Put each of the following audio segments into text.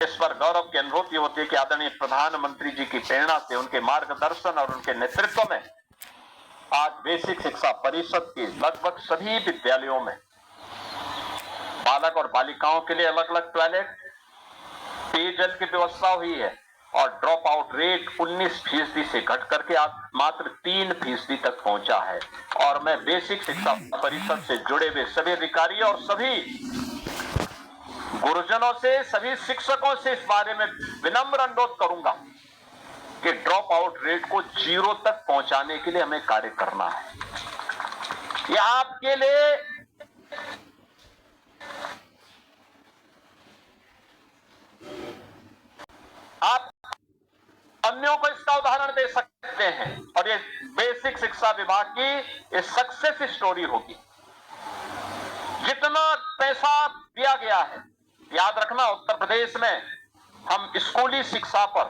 इस पर गौरव की अनुभूति होती है कि आदरणीय प्रधानमंत्री जी की प्रेरणा से, उनके मार्गदर्शन और उनके नेतृत्व में आज बेसिक शिक्षा परिषद के लगभग सभी विद्यालयों में बालक और बालिकाओं के लिए अलग अलग टॉयलेट, पेयजल की व्यवस्था हुई है और ड्रॉप आउट रेट 19% से घट करके आज मात्र 3% तक पहुंचा है। और मैं बेसिक शिक्षा परिषद से जुड़े हुए सभी अधिकारी और सभी गुरुजनों से, सभी शिक्षकों से इस बारे में विनम्र अनुरोध करूंगा कि ड्रॉप आउट रेट को 0 तक पहुंचाने के लिए हमें कार्य करना है। यह आपके लिए आप अन्यों को इसका उदाहरण दे सकते हैं और ये बेसिक शिक्षा विभाग की ये सक्सेस स्टोरी होगी। जितना पैसा दिया गया है, याद रखना उत्तर प्रदेश में हम स्कूली शिक्षा पर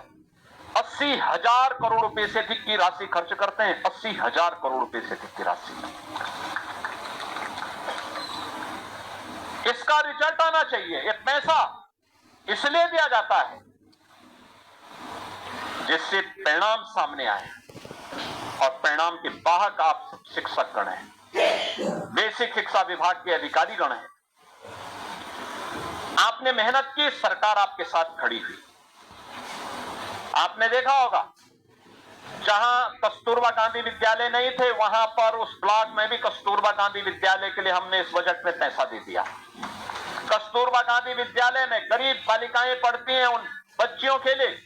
80,000 करोड़ रुपए से अधिक की राशि खर्च करते हैं। 80,000 करोड़ रुपए से अधिक की राशि। इसका रिजल्ट आना चाहिए। ये पैसा इसलिए दिया जाता है जिससे परिणाम सामने आए और परिणाम के वाहक आप शिक्षक गण हैं, बेसिक शिक्षा विभाग के अधिकारी गण हैं। आपने मेहनत की, सरकार आपके साथ खड़ी हुई। आपने देखा होगा जहां कस्तूरबा गांधी विद्यालय नहीं थे, वहां पर उस ब्लॉक में भी कस्तूरबा गांधी विद्यालय के लिए हमने इस बजट में पैसा दे दिया। कस्तूरबा गांधी विद्यालय में गरीब बालिकाएं पढ़ती हैं, उन बच्चियों के लिए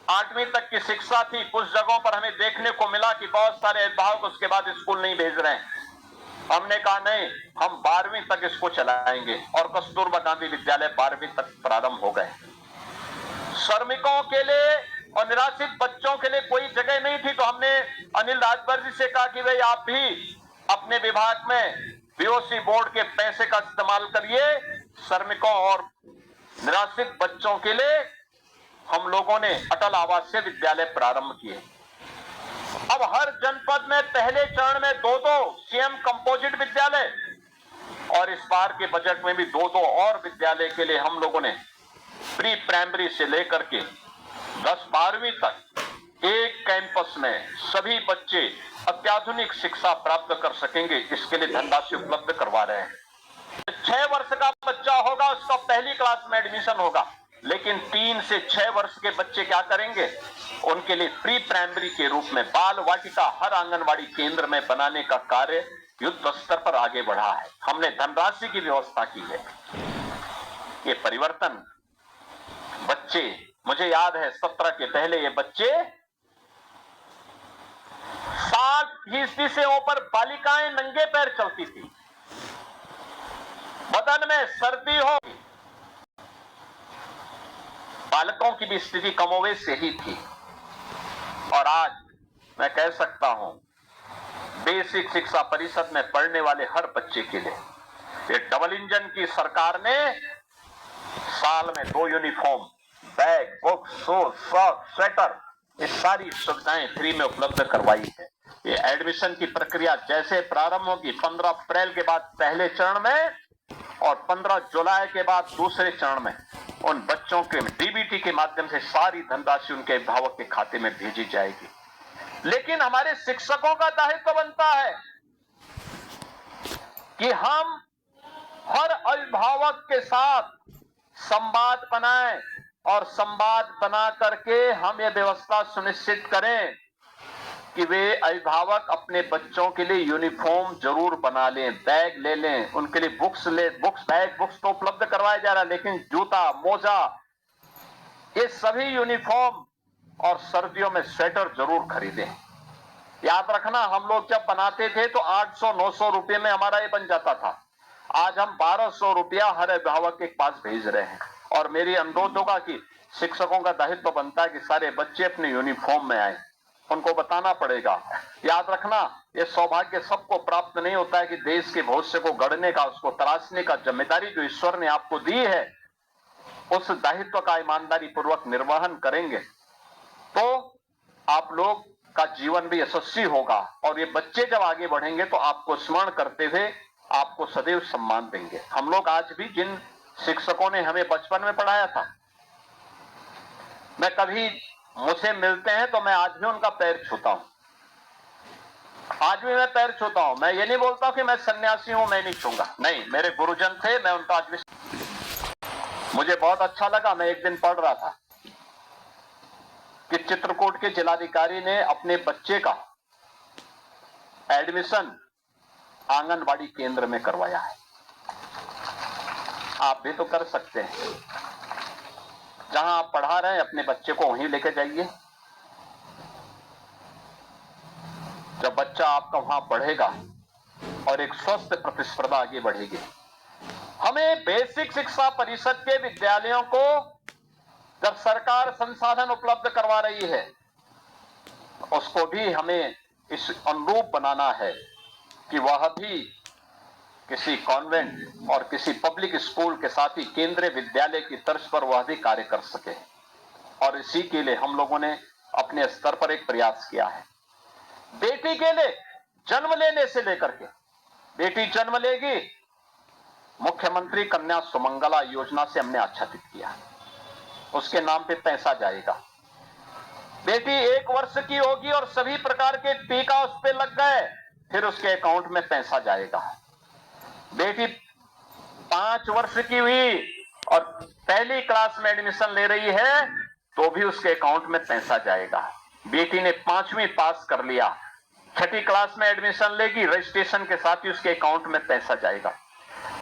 8वीं तक की शिक्षा थी। कुछ जगहों पर हमें देखने को मिला कि बहुत सारे अभिभावक उसके बाद स्कूल नहीं भेज रहे हैं। हमने कहा नहीं, हम 12वीं तक इसको चलाएंगे और कस्तूरबा गांधी विद्यालय 12वीं तक प्रारंभ हो गए। श्रमिकों के लिए और निराश्रित बच्चों के लिए कोई जगह नहीं थी, तो हमने अनिल राजभर जी से कहा कि भाई आप भी अपने विभाग में बीओसी बोर्ड के पैसे का इस्तेमाल करिए। श्रमिकों और निराश्रित बच्चों के लिए हम लोगों ने अटल आवासीय विद्यालय प्रारंभ किए। अब हर जनपद में पहले चरण में 2-2 सीएम कंपोजिट विद्यालय और इस बार के बजट में भी 2-2 और विद्यालय के लिए हम लोगों ने प्री प्राइमरी से लेकर के 10-12वीं तक एक कैंपस में सभी बच्चे अत्याधुनिक शिक्षा प्राप्त कर सकेंगे, इसके लिए धनराशि उपलब्ध करवा रहे हैं। 6 वर्ष का बच्चा होगा, उसका पहली क्लास में एडमिशन होगा, लेकिन 3 से 6 वर्ष के बच्चे क्या करेंगे, उनके लिए प्री प्राइमरी के रूप में बाल वाटिका हर आंगनवाड़ी केंद्र में बनाने का कार्य युद्ध स्तर पर आगे बढ़ा है। हमने धनराशि की व्यवस्था की है। ये परिवर्तन बच्चे, मुझे याद है 17 के पहले ये बच्चे 60% से ऊपर बालिकाएं नंगे पैर चलती थी, बदन में सर्दी हो, बालकों की भी स्थिति कमोवेश यही थी। और आज मैं कह सकता हूं बेसिक शिक्षा परिषद में पढ़ने वाले हर बच्चे के लिए ये डबल इंजन की सरकार ने साल में 2 uniform, bag, book, shoes, socks, sweater, ये सारी सुविधाएं फ्री में उपलब्ध करवाई है। ये एडमिशन की प्रक्रिया जैसे प्रारंभ होगी 15 अप्रैल के बाद पहले चरण में और 15 जुलाई के बाद दूसरे चरण में उन बच्चों के डीबीटी के माध्यम से सारी धनराशि उनके अभिभावक के खाते में भेजी जाएगी। लेकिन हमारे शिक्षकों का दायित्व बनता है कि हम हर अभिभावक के साथ संवाद बनाएं और संवाद बना करके हम ये व्यवस्था सुनिश्चित करें कि वे अभिभावक अपने बच्चों के लिए यूनिफॉर्म जरूर बना लें, बैग ले लें, उनके लिए बुक्स बैग बुक्स तो उपलब्ध करवाया जा रहा है, लेकिन जूता, मोजा, ये सभी यूनिफॉर्म और सर्दियों में स्वेटर जरूर खरीदें। याद रखना, हम लोग जब बनाते थे तो 800-900 रुपए में हमारा ये बन जाता था। आज हम 1200 रुपया हर अभिभावक के पास भेज रहे हैं। और मेरी अनुरोध होगा कि शिक्षकों का दायित्व बनता है कि सारे बच्चे अपने यूनिफॉर्म में आए, उनको बताना पड़ेगा। याद रखना, ये सौभाग्य सबको प्राप्त नहीं होता है कि देश के भविष्य को गढ़ने का, उसको तराशने का जिम्मेदारी जो ईश्वर ने आपको दी है, उस दायित्व का ईमानदारी पूर्वक निर्वहन करेंगे तो आप लोग का जीवन भी यशस्वी होगा। और ये बच्चे जब आगे बढ़ेंगे तो आपको स्मरण करते हुए आपको सदैव सम्मान देंगे। हम लोग आज भी जिन शिक्षकों ने हमें बचपन में पढ़ाया था, मैं कभी मुझसे मिलते हैं तो मैं आज भी उनका पैर छूता हूं, आज भी मैं पैर छूता हूं। मैं ये नहीं बोलता कि मैं सन्यासी हूं, मैं नहीं छूंगा, नहीं, मेरे गुरुजन थे, मैं उनका आज भी। मुझे बहुत अच्छा लगा, मैं एक दिन पढ़ रहा था कि चित्रकूट के जिलाधिकारी ने अपने बच्चे का एडमिशन आंगनबाड़ी केंद्र में करवाया है। आप भी तो कर सकते हैं, जहां आप पढ़ा रहे हैं अपने बच्चे को वहीं लेके जाइए। जब बच्चा आपका वहां पढ़ेगा और एक स्वस्थ प्रतिस्पर्धा आगे बढ़ेगी। हमें बेसिक शिक्षा परिषद के विद्यालयों को जब सरकार संसाधन उपलब्ध करवा रही है, उसको भी हमें इस अनुरूप बनाना है कि वह भी किसी कॉन्वेंट और किसी पब्लिक स्कूल के साथ ही केंद्रीय विद्यालय की तर्ज पर वह भी कार्य कर सके। और इसी के लिए हम लोगों ने अपने स्तर पर एक प्रयास किया है। बेटी के लिए जन्म लेने से लेकर के, बेटी जन्म लेगी, मुख्यमंत्री कन्या सुमंगला योजना से हमने आच्छादित किया, उसके नाम पे पैसा जाएगा। बेटी 1 वर्ष की होगी और सभी प्रकार के टीका उस पे लग गए, फिर उसके अकाउंट में पैसा जाएगा। बेटी 5 वर्ष की हुई और पहली क्लास में एडमिशन ले रही है तो भी उसके अकाउंट में पैसा जाएगा। बेटी ने 5वीं पास कर लिया, 6ठी क्लास में एडमिशन लेगी, रजिस्ट्रेशन के साथ ही उसके अकाउंट में पैसा जाएगा।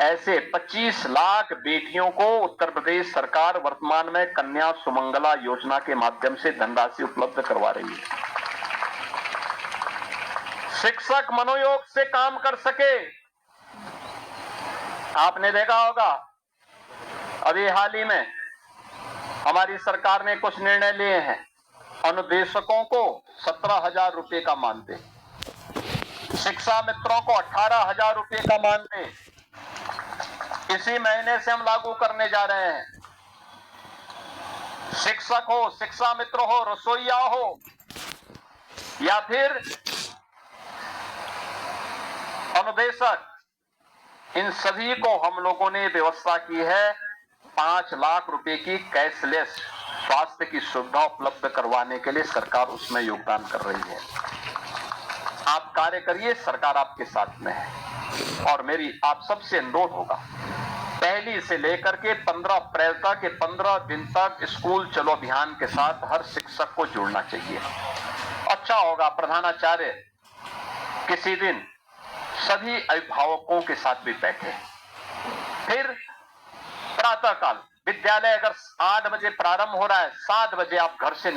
ऐसे 25 लाख बेटियों को उत्तर प्रदेश सरकार वर्तमान में कन्या सुमंगला योजना के माध्यम से धनराशि उपलब्ध करवा रही है। शिक्षक मनोयोग से काम कर सके। आपने देखा होगा अभी हाल ही में हमारी सरकार ने कुछ निर्णय लिए हैं। अनुदेशकों को 17,000 रुपए का मानदेय, शिक्षा मित्रों को 18,000 रुपए का मानदेय इसी महीने से हम लागू करने जा रहे हैं। शिक्षक हो, शिक्षा मित्र हो, रसोईया हो या फिर अनुदेशक, इन सभी को हम लोगों ने व्यवस्था की है 5 लाख रुपए की कैशलेस स्वास्थ्य की सुविधा उपलब्ध करवाने के लिए सरकार उसमें योगदान कर रही है। आप कार्य करिए, सरकार आपके साथ में है। और मेरी आप सबसे अनुरोध होगा, पहली से लेकर के 15 अप्रैल तक के 15 दिन तक स्कूल चलो अभियान के साथ हर शिक्षक को जुड़ना चाहिए। अच्छा होगा प्रधानाचार्य किसी दिन सभी अभिभावकों के साथ भी बैठे, फिर प्रातःकाल विद्यालय अगर 8 बजे प्रारंभ हो रहा है, 7 बजे आप घर से